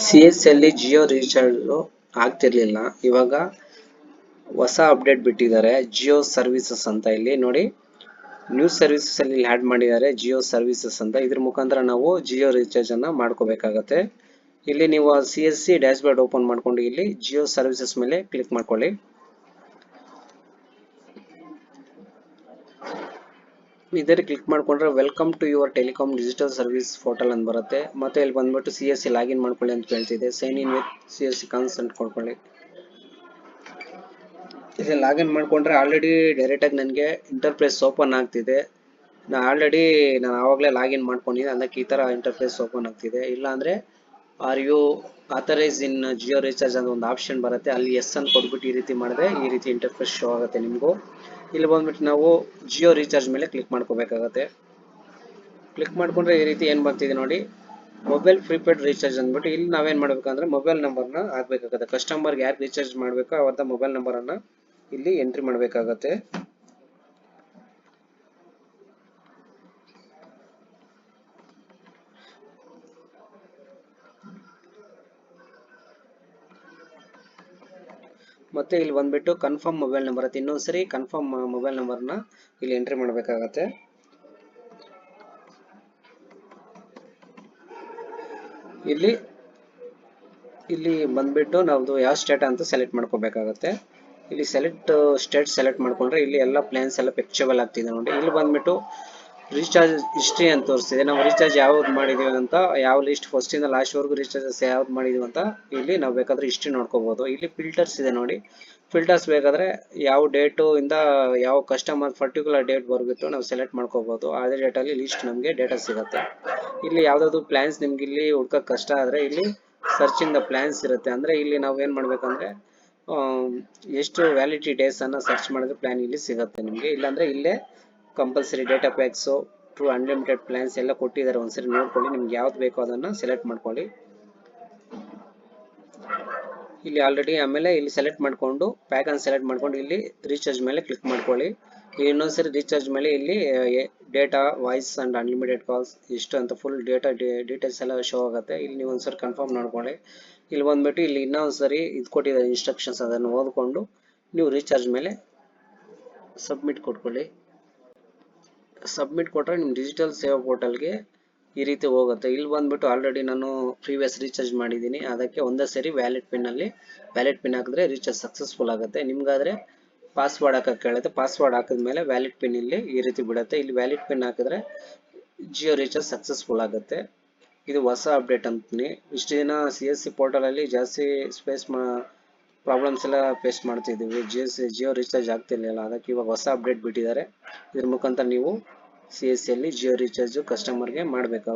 CS ಅಲ್ಲಿ Jio recharge ಆಗ್ತಿರ್ಲಿಲ್ಲ. ಇವಾಗ ಹೊಸ ಅಪ್ಡೇಟ್ ಬಿಟ್ಟಿದ್ದಾರೆ ಜಿಯೋ ಸರ್ವಿಸಸ್ ಅಂತ. ಇಲ್ಲಿ ನೋಡಿ, ನ್ಯೂ ಸರ್ವಿಸಸ್ ಅಲ್ಲಿ ಆಡ್ ಮಾಡಿದ್ದಾರೆ ಜಿಯೋ ಸರ್ವಿಸಸ್ ಅಂತ. ಇದ್ರ ಮುಖಾಂತರ ನಾವು ಜಿಯೋ ರೀಚಾರ್ಜ್ ಅನ್ನ ಮಾಡ್ಕೋಬೇಕಾಗತ್ತೆ. ಇಲ್ಲಿ ನೀವು CSC ಡ್ಯಾಶ್ ಬೋರ್ಡ್ ಓಪನ್ ಮಾಡ್ಕೊಂಡು ಇಲ್ಲಿ ಜಿಯೋ ಸರ್ವಿಸಸ್ ಮೇಲೆ ಕ್ಲಿಕ್ ಮಾಡ್ಕೊಳ್ಳಿ. ಇದರಲ್ಲಿ ಕ್ಲಿಕ್ ಮಾಡ್ಕೊಂಡ್ರೆ welcome to your telecom digital service portal ಅಂತ ಬರುತ್ತೆ. ಮತ್ತೆ ಇಲ್ಲಿ ಬಂದ್ಬಿಟ್ಟು CSC ಲಾಗಿನ್ ಮಾಡ್ಕೊಳ್ಳಿ ಅಂತ ಕೇಳ್ತಿದೆ. Sign in with CSC consent ಕೊಡ್ಕೊಳ್ಳಿ. ಇಲ್ಲಿ ಲಾಗಿನ್ ಮಾಡ್ಕೊಂಡ್ರೆ ಆಲ್ರೆಡಿ ಡೈರೆಕ್ಟ್ ಆಗಿ ನನಗೆ ಇಂಟರ್ಫೇಸ್ ಓಪನ್ ಆಗ್ತಿದೆ. ನಾನು ಆವಾಗಲೇ ಲಾಗಿನ್ ಮಾಡ್ಕೊಂಡಿದ್ದೆ, ಅದಕ್ಕೆ ಈ ತರ ಇಂಟರ್ಫೇಸ್ ಓಪನ್ ಆಗ್ತಿದೆ. ಇಲ್ಲ ಅಂದ್ರೆ are you authorise in Jio recharge ಅಂತ ಒಂದು ಆಪ್ಷನ್ ಬರುತ್ತೆ, ಅಲ್ಲಿ ಎಸ್ ಅಂತ ಕೊಟ್ಬಿಟ್ಟು ಈ ರೀತಿ ಮಾಡಿದ್ರೆ ಈ ರೀತಿ ಇಂಟರ್ಫೇಸ್ ಶೋ ಆಗುತ್ತೆ ನಿಮಗೂ. ಇಲ್ಲಿ ಬಂದ್ಬಿಟ್ಟು ನಾವು ಜಿಯೋ ರೀಚಾರ್ಜ್ ಮೇಲೆ ಕ್ಲಿಕ್ ಮಾಡ್ಕೋಬೇಕಾಗತ್ತೆ. ಕ್ಲಿಕ್ ಮಾಡ್ಕೊಂಡ್ರೆ ಈ ರೀತಿ ಏನ್ ಬರ್ತಿದೆ ನೋಡಿ, ಮೊಬೈಲ್ ಪ್ರೀಪೇಡ್ ರೀಚಾರ್ಜ್ ಅಂದ್ಬಿಟ್ಟು. ಇಲ್ಲಿ ನಾವೇನ್ ಮಾಡ್ಬೇಕಂದ್ರೆ ಮೊಬೈಲ್ ನಂಬರ್ನ ಹಾಕ್ಬೇಕಾಗತ್ತೆ. ಕಸ್ಟಮರ್ಗೆ ಯಾರು ರೀಚಾರ್ಜ್ ಮಾಡ್ಬೇಕೋ ಅವ್ರದ್ದು ಮೊಬೈಲ್ ನಂಬರ್ ಅನ್ನ ಇಲ್ಲಿ ಎಂಟ್ರಿ ಮಾಡಬೇಕಾಗತ್ತೆ. ಮತ್ತೆ ಇಲ್ಲಿ ಬಂದ್ಬಿಟ್ಟು ಕನ್ಫರ್ಮ್ ಮೊಬೈಲ್ ನಂಬರ್ ಅಂತ ಇನ್ನೊಂದ್ಸರಿ ಕನ್ಫರ್ಮ್ ಮೊಬೈಲ್ ನಂಬರ್ನ ಇಲ್ಲಿ ಎಂಟ್ರಿ ಮಾಡಬೇಕಾಗತ್ತೆ. ಇಲ್ಲಿ ಬಂದ್ಬಿಟ್ಟು ನಾವು ಯಾವ ಸ್ಟೇಟ್ ಅಂತ ಸೆಲೆಕ್ಟ್ ಮಾಡ್ಕೋಬೇಕಾಗತ್ತೆ. ಇಲ್ಲಿ ಸ್ಟೇಟ್ ಸೆಲೆಕ್ಟ್ ಮಾಡ್ಕೊಂಡ್ರೆ ಇಲ್ಲಿ ಎಲ್ಲ ಪ್ಲಾನ್ಸ್ ಎಲ್ಲ ಫೆಕ್ಚಬಲ್ ಆಗ್ತಿದೆ ನೋಡಿ. ಇಲ್ಲಿ ಬಂದ್ಬಿಟ್ಟು ರೀಚಾರ್ಜ್ ಹಿಸ್ಟ್ರಿ ಅಂತ ತೋರಿಸ್ತಿದೆ. ನಾವು ರೀಚಾರ್ಜ್ ಯಾವ್ದು ಮಾಡಿದೀವಿ ಅಂತ, ಯಾವ ಲಿಸ್ಟ್ ಫಸ್ಟ್ ಇಂದ ಲಾಸ್ಟ್ ವರೆಗೂ ರೀಚಾರ್ಜಸ್ ಯಾವ್ದು ಮಾಡಿದೀವಿ ಅಂತ ಇಲ್ಲಿ ನಾವು ಬೇಕಾದ್ರೆ ಹಿಸ್ಟ್ರಿ ನೋಡ್ಕೋಬಹುದು. ಇಲ್ಲಿ ಫಿಲ್ಟರ್ಸ್ ಇದೆ ನೋಡಿ, ಫಿಲ್ಟರ್ಸ್ ಬೇಕಾದ್ರೆ ಯಾವ ಡೇಟು ಇಂದ ಯಾವ ಕಸ್ಟಮರ್ ಪರ್ಟಿಕ್ಯುಲರ್ ಡೇಟ್ ಬರ್ಬಿಟ್ಟು ನಾವು ಸೆಲೆಕ್ಟ್ ಮಾಡ್ಕೋಬಹುದು. ಅದೇ ಡೇಟ್ ಅಲ್ಲಿ ಲಿಸ್ಟ್ ನಮಗೆ ಡೇಟಾ ಸಿಗುತ್ತೆ. ಇಲ್ಲಿ ಯಾವ್ದಾದ್ರು ಪ್ಲಾನ್ಸ್ ನಿಮ್ಗೆ ಇಲ್ಲಿ ಹುಡ್ಕಕ್ ಕಷ್ಟ ಆದ್ರೆ ಇಲ್ಲಿ ಸರ್ಚಿಂಗ್ ದ ಪ್ಲಾನ್ಸ್ ಇರುತ್ತೆ. ಅಂದ್ರೆ ಇಲ್ಲಿ ನಾವು ಏನ್ ಮಾಡ್ಬೇಕಂದ್ರೆ ಎಷ್ಟು ವ್ಯಾಲಿಡಿಟಿ ಡೇಸ್ ಅನ್ನ ಸರ್ಚ್ ಮಾಡಿದ್ರೆ ಪ್ಲಾನ್ ಇಲ್ಲಿ ಸಿಗುತ್ತೆ ನಿಮ್ಗೆ. ಇಲ್ಲಾಂದ್ರೆ ಇಲ್ಲೇ compulsory data packs true unlimited plans ಎಲ್ಲ ಕೊಟ್ಟಿದ್ದಾರೆ. ಒಂದ್ಸರಿ ನೋಡ್ಕೊಳ್ಳಿ, ನಿಮ್ಗೆ ಯಾವ್ದು ಬೇಕೋ ಅದನ್ನ ಸೆಲೆಕ್ಟ್ ಮಾಡ್ಕೊಳ್ಳಿ. ಇಲ್ಲಿ ಆಲ್ರೆಡಿ ಆಮೇಲೆ ಇಲ್ಲಿ ಸೆಲೆಕ್ಟ್ ಮಾಡ್ಕೊಂಡು ಪ್ಯಾಕ್ ಅನ್ನು ಸೆಲೆಕ್ಟ್ ಮಾಡ್ಕೊಂಡು ಇಲ್ಲಿ ರೀಚಾರ್ಜ್ ಮೇಲೆ ಕ್ಲಿಕ್ ಮಾಡ್ಕೊಳ್ಳಿ. ಇನ್ನೊಂದ್ಸರಿ ರೀಚಾರ್ಜ್ ಮೇಲೆ ಇಲ್ಲಿ data, voice and unlimited calls ಇಷ್ಟು ಅಂತ ಫುಲ್ ಡೀಟೇಲ್ಸ್ ಎಲ್ಲ ಶೋ ಆಗುತ್ತೆ. ಇಲ್ಲಿ ನೀವು ಒಂದ್ಸರಿ ಕನ್ಫರ್ಮ್ ಮಾಡ್ಕೊಳ್ಳಿ. ಇಲ್ಲಿ ಬಂದ್ಬಿಟ್ಟು ಇಲ್ಲಿ ಇನ್ನೊಂದ್ಸರಿ ಇದು ಕೊಟ್ಟಿದ್ದಾರೆ ಇನ್ಸ್ಟ್ರಕ್ಷನ್ಸ್, ಅದನ್ನು ಓದ್ಕೊಂಡು ನೀವು ರೀಚಾರ್ಜ್ ಮೇಲೆ ಸಬ್ಮಿಟ್ ಕೊಟ್ಕೊಳ್ಳಿ. ಸಬ್ಮಿಟ್ ಕೊಟ್ರೆ ನಿಮ್ಮ ಡಿಜಿಟಲ್ ಸೇವಾ ಪೋರ್ಟಲ್ಗೆ ಈ ರೀತಿ ಹೋಗುತ್ತೆ. ಇಲ್ಲಿ ಬಂದ್ಬಿಟ್ಟು ಆಲ್ರೆಡಿ ನಾನು ಪ್ರೀವಿಯಸ್ ರೀಚಾರ್ಜ್ ಮಾಡಿದ್ದೀನಿ, ಅದಕ್ಕೆ ಒಂದೇ ಸರಿ ವ್ಯಾಲಿಡ್ ಪಿನ್ ಹಾಕಿದ್ರೆ ರೀಚಾರ್ಜ್ ಸಕ್ಸಸ್ಫುಲ್ ಆಗುತ್ತೆ. ನಿಮ್ಗಾದ್ರೆ ಪಾಸ್ವರ್ಡ್ ಹಾಕಕ್ಕೆ ಕೇಳುತ್ತೆ. ಪಾಸ್ವರ್ಡ್ ಹಾಕಿದ್ಮೇಲೆ ವ್ಯಾಲಿಡ್ ಪಿನ್ ಇಲ್ಲಿ ಈ ರೀತಿ ಬಿಡುತ್ತೆ. ಇಲ್ಲಿ ವ್ಯಾಲಿಡ್ ಪಿನ್ ಹಾಕಿದ್ರೆ ಜಿಯೋ ರೀಚಾರ್ಜ್ ಸಕ್ಸಸ್ಫುಲ್ ಆಗುತ್ತೆ. ಇದು ಹೊಸ ಅಪ್ಡೇಟ್ ಅಂತೀನಿ. ಇಷ್ಟು ದಿನ CSC ಪೋರ್ಟಲ್ ಅಲ್ಲಿ ಜಾಸ್ತಿ ಪ್ರಾಬ್ಲಮ್ಸ್ ಎಲ್ಲ ಫೇಸ್ ಮಾಡ್ತಿದ್ದೀವಿ, ಜಿಯೋ ರೀಚಾರ್ಜ್ ಆಗ್ತಿರ್ಲಿಲ್ಲ. ಅದಕ್ಕೆ ಇವಾಗ ಹೊಸ ಅಪ್ಡೇಟ್ ಬಿಟ್ಟಿದ್ದಾರೆ. ಇದ್ರ ಮುಖಾಂತರ ನೀವು CSC ಅಲ್ಲಿ ಜಿಯೋ ರೀಚಾರ್ಜ್ ಕಸ್ಟಮರ್ಗೆ ಮಾಡಬೇಕು.